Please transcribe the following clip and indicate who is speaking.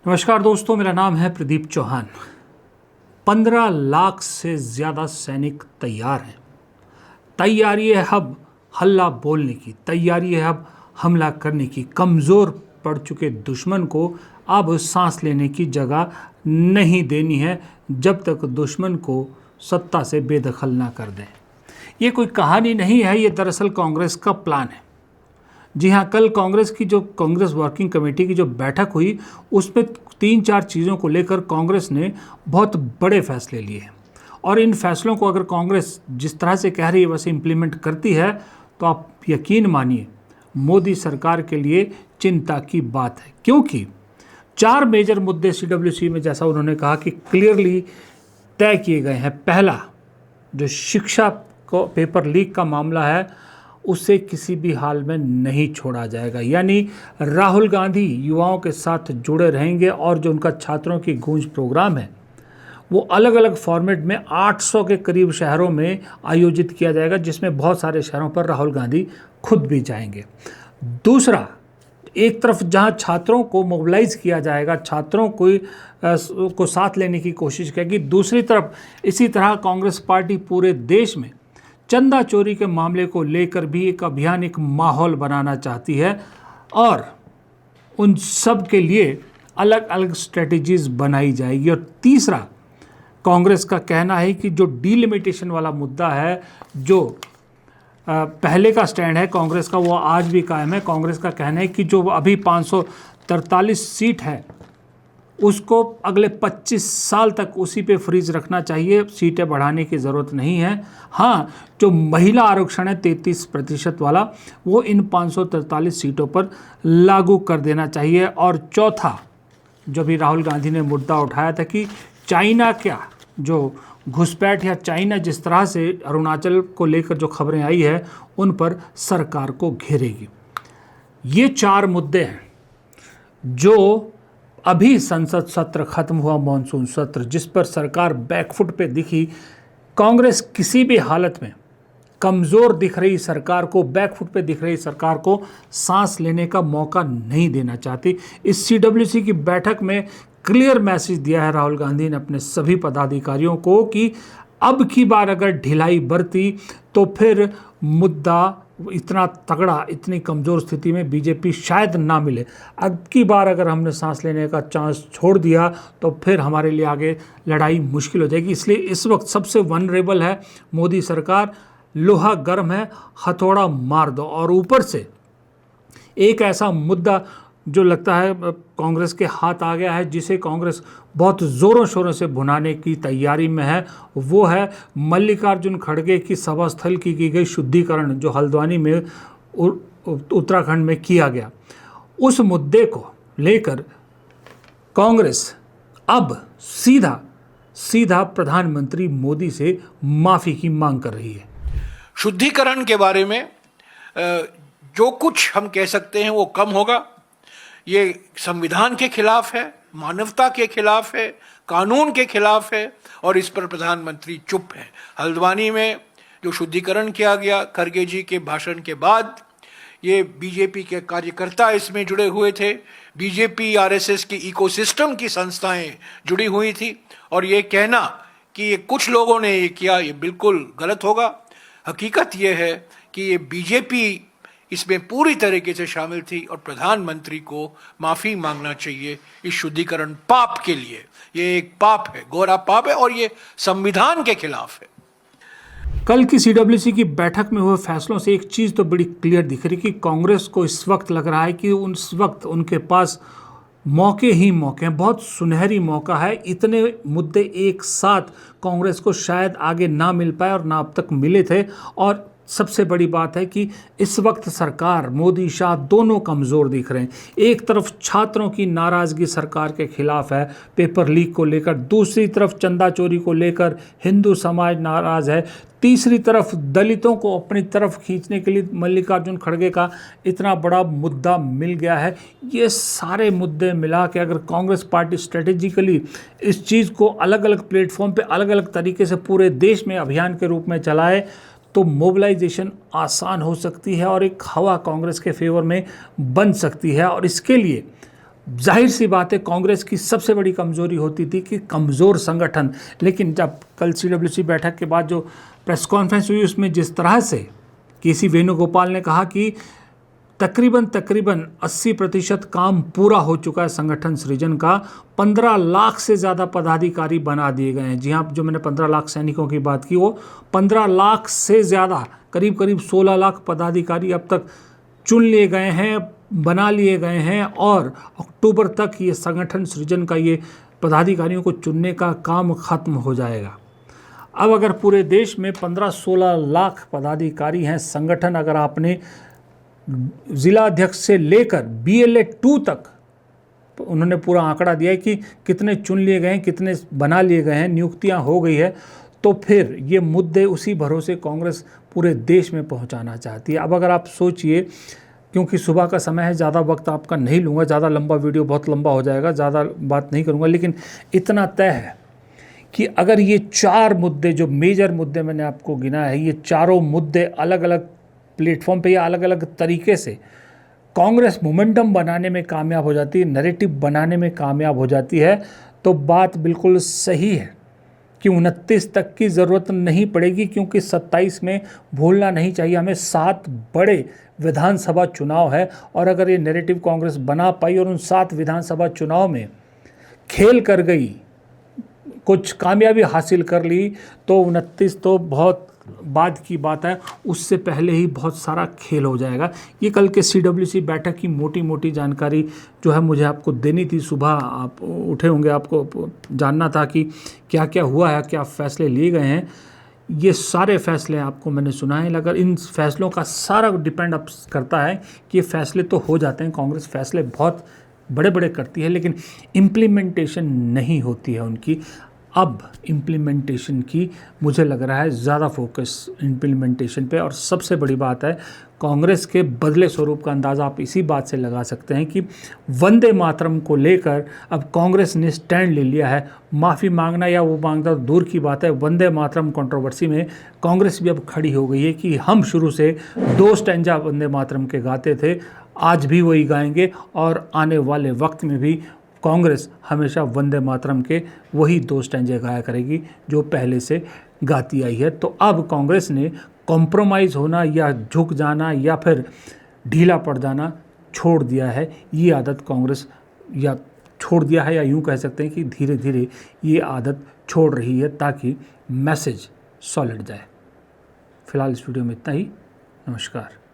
Speaker 1: नमस्कार दोस्तों, मेरा नाम है प्रदीप चौहान। 15 लाख से ज़्यादा सैनिक तैयार हैं। तैयारी है अब हल्ला बोलने की, तैयारी है अब हमला करने की। कमज़ोर पड़ चुके दुश्मन को अब सांस लेने की जगह नहीं देनी है जब तक दुश्मन को सत्ता से बेदखल ना कर दें। ये कोई कहानी नहीं है, ये दरअसल कांग्रेस का प्लान है। जी हाँ, कल कांग्रेस वर्किंग कमेटी की जो बैठक हुई उसमें 3-4 चीज़ों को लेकर कांग्रेस ने बहुत बड़े फैसले लिए हैं और इन फैसलों को अगर कांग्रेस जिस तरह से कह रही है वैसे इम्प्लीमेंट करती है तो आप यकीन मानिए मोदी सरकार के लिए चिंता की बात है, क्योंकि 4 मेजर मुद्दे CWC में, जैसा उन्होंने कहा, कि क्लियरली तय किए गए हैं। पहला, जो शिक्षा को पेपर लीक का मामला है उसे किसी भी हाल में नहीं छोड़ा जाएगा, यानी राहुल गांधी युवाओं के साथ जुड़े रहेंगे और जो उनका छात्रों की गूंज प्रोग्राम है वो अलग अलग फॉर्मेट में 800 के करीब शहरों में आयोजित किया जाएगा, जिसमें बहुत सारे शहरों पर राहुल गांधी खुद भी जाएंगे। दूसरा, एक तरफ जहां छात्रों को मोबिलाइज किया जाएगा, छात्रों को साथ लेने की कोशिश करेगी, दूसरी तरफ इसी तरह कांग्रेस पार्टी पूरे देश में चंदा चोरी के मामले को लेकर भी एक अभियान, एक माहौल बनाना चाहती है और उन सब के लिए अलग अलग स्ट्रेटजीज बनाई जाएगी। और तीसरा, कांग्रेस का कहना है कि जो डिलिमिटेशन वाला मुद्दा है, जो पहले का स्टैंड है कांग्रेस का, वो आज भी कायम है। कांग्रेस का कहना है कि जो अभी 543 सीट है उसको अगले 25 साल तक उसी पे फ्रीज रखना चाहिए, सीटें बढ़ाने की ज़रूरत नहीं है। हाँ, जो महिला आरक्षण है 33% वाला, वो इन 543 सीटों पर लागू कर देना चाहिए। और चौथा, जो भी राहुल गांधी ने मुद्दा उठाया था कि चाइना क्या, जो घुसपैठ या चाइना जिस तरह से अरुणाचल को लेकर जो खबरें आई है उन पर सरकार को घेरेगी। ये 4 मुद्दे हैं जो अभी संसद सत्र खत्म हुआ, मॉनसून सत्र, जिस पर सरकार बैकफुट पे दिखी। कांग्रेस किसी भी हालत में कमज़ोर दिख रही सरकार को, बैकफुट पे दिख रही सरकार को सांस लेने का मौका नहीं देना चाहती। इस CWC की बैठक में क्लियर मैसेज दिया है राहुल गांधी ने अपने सभी पदाधिकारियों को कि अब की बार अगर ढिलाई बरती तो फिर मुद्दा इतना तगड़ा, इतनी कमज़ोर स्थिति में बीजेपी शायद ना मिले। अब की बार अगर हमने सांस लेने का चांस छोड़ दिया तो फिर हमारे लिए आगे लड़ाई मुश्किल हो जाएगी। इसलिए इस वक्त सबसे वनरेबल है मोदी सरकार, लोहा गर्म है, हथौड़ा मार दो। और ऊपर से एक ऐसा मुद्दा जो लगता है कांग्रेस के हाथ आ गया है, जिसे कांग्रेस बहुत ज़ोरों शोरों से भुनाने की तैयारी में है, वो है मल्लिकार्जुन खड़गे की सभा स्थल की गई शुद्धिकरण, जो हल्द्वानी में उत्तराखंड में किया गया। उस मुद्दे को लेकर कांग्रेस अब सीधा प्रधानमंत्री मोदी से माफ़ी की मांग कर रही है।
Speaker 2: शुद्धिकरण के बारे में जो कुछ हम कह सकते हैं वो कम होगा। ये संविधान के खिलाफ है, मानवता के खिलाफ है, कानून के खिलाफ है और इस पर प्रधानमंत्री चुप है। हल्द्वानी में जो शुद्धिकरण किया गया खड़गे जी के भाषण के बाद, ये बीजेपी के कार्यकर्ता इसमें जुड़े हुए थे, बीजेपी RSS की इकोसिस्टम की संस्थाएं जुड़ी हुई थी और ये कहना कि ये कुछ लोगों ने ये किया, ये बिल्कुल गलत होगा। हकीकत ये है कि ये बीजेपी इसमें पूरी तरीके से शामिल थी और प्रधानमंत्री को माफ़ी मांगना चाहिए इस शुद्धिकरण पाप के लिए। ये एक पाप है, गोरा पाप है और ये संविधान के खिलाफ है।
Speaker 1: कल की CWC की बैठक में हुए फैसलों से एक चीज़ तो बड़ी क्लियर दिख रही कि कांग्रेस को इस वक्त लग रहा है कि उस वक्त उनके पास मौके ही मौके हैं, बहुत सुनहरी मौका है। इतने मुद्दे एक साथ कांग्रेस को शायद आगे ना मिल पाए और ना अब तक मिले थे। और सबसे बड़ी बात है कि इस वक्त सरकार, मोदी शाह दोनों कमज़ोर दिख रहे हैं। एक तरफ छात्रों की नाराज़गी सरकार के खिलाफ है पेपर लीक को लेकर, दूसरी तरफ चंदा चोरी को लेकर हिंदू समाज नाराज़ है, तीसरी तरफ दलितों को अपनी तरफ खींचने के लिए मल्लिकार्जुन खड़गे का इतना बड़ा मुद्दा मिल गया है। ये सारे मुद्दे मिला के अगर कांग्रेस पार्टी स्ट्रेटेजिकली इस चीज़ को अलग अलग प्लेटफॉर्म पे अलग अलग तरीके से पूरे देश में अभियान के रूप में चलाए तो मोबिलाइजेशन आसान हो सकती है और एक हवा कांग्रेस के फेवर में बन सकती है। और इसके लिए जाहिर सी बात है कांग्रेस की सबसे बड़ी कमजोरी होती थी कि कमज़ोर संगठन, लेकिन जब कल सीडब्ल्यूसी बैठक के बाद जो प्रेस कॉन्फ्रेंस हुई उसमें जिस तरह से केसी वेणुगोपाल ने कहा कि तकरीबन 80% काम पूरा हो चुका है संगठन सृजन का, 15 लाख से ज़्यादा पदाधिकारी बना दिए गए हैं। जी हाँ, जो मैंने 15 लाख सैनिकों की बात की वो 15 लाख से ज़्यादा, करीब 16 लाख पदाधिकारी अब तक चुन लिए गए हैं, बना लिए गए हैं और अक्टूबर तक ये संगठन सृजन का ये पदाधिकारियों को चुनने का काम खत्म हो जाएगा। अब अगर पूरे देश में 15-16 लाख पदाधिकारी हैं, संगठन अगर आपने जिला अध्यक्ष से लेकर BLA 2 तक उन्होंने पूरा आंकड़ा दिया है कि कितने चुन लिए गए हैं, कितने बना लिए गए हैं, नियुक्तियां हो गई है, तो फिर ये मुद्दे उसी भरोसे कांग्रेस पूरे देश में पहुंचाना चाहती है। अब अगर आप सोचिए, क्योंकि सुबह का समय है, ज़्यादा वक्त आपका नहीं लूँगा, ज़्यादा लंबा वीडियो बहुत लंबा हो जाएगा, ज़्यादा बात नहीं करूँगा, लेकिन इतना तय है कि अगर ये 4 मुद्दे जो मेजर मुद्दे मैंने आपको गिना है, ये चारों मुद्दे अलग अलग प्लेटफॉर्म पे या अलग अलग तरीके से कांग्रेस मोमेंटम बनाने में कामयाब हो जाती है, नैरेटिव बनाने में कामयाब हो जाती है, तो बात बिल्कुल सही है कि 29 तक की ज़रूरत नहीं पड़ेगी, क्योंकि 27 में भूलना नहीं चाहिए हमें 7 बड़े विधानसभा चुनाव है। और अगर ये नैरेटिव कांग्रेस बना पाई और उन 7 विधानसभा चुनाव में खेल कर गई, कुछ कामयाबी हासिल कर ली, तो 29 तो बहुत बाद की बात है, उससे पहले ही बहुत सारा खेल हो जाएगा। ये कल के CWC बैठक की मोटी मोटी जानकारी जो है मुझे आपको देनी थी। सुबह आप उठे होंगे, आपको जानना था कि क्या क्या हुआ है, क्या फैसले लिए गए हैं। ये सारे फैसले आपको मैंने सुनाए, अगर इन फैसलों का सारा डिपेंड अप करता है कि ये फैसले तो हो जाते हैं, कांग्रेस फैसले बहुत बड़े बड़े करती है लेकिन इम्प्लीमेंटेशन नहीं होती है उनकी। अब इम्प्लीमेंटेशन की मुझे लग रहा है ज़्यादा फोकस इम्प्लीमेंटेशन पे। और सबसे बड़ी बात है, कांग्रेस के बदले स्वरूप का अंदाज़ा आप इसी बात से लगा सकते हैं कि वंदे मातरम को लेकर अब कांग्रेस ने स्टैंड ले लिया है। माफ़ी मांगना या वो मांगना दूर की बात है, वंदे मातरम कंट्रोवर्सी में कांग्रेस भी अब खड़ी हो गई है कि हम शुरू से 2 स्टैंजा वंदे मातरम के गाते थे, आज भी वही गाएंगे और आने वाले वक्त में भी कांग्रेस हमेशा वंदे मातरम के वही 2 स्टैंजे गाया करेगी जो पहले से गाती आई है। तो अब कांग्रेस ने कॉम्प्रोमाइज़ होना या झुक जाना या फिर ढीला पड़ जाना छोड़ दिया है। ये आदत कांग्रेस या छोड़ दिया है, या यूँ कह सकते हैं कि धीरे धीरे ये आदत छोड़ रही है ताकि मैसेज सॉलिड जाए। फिलहाल इस वीडियो में इतना ही। नमस्कार।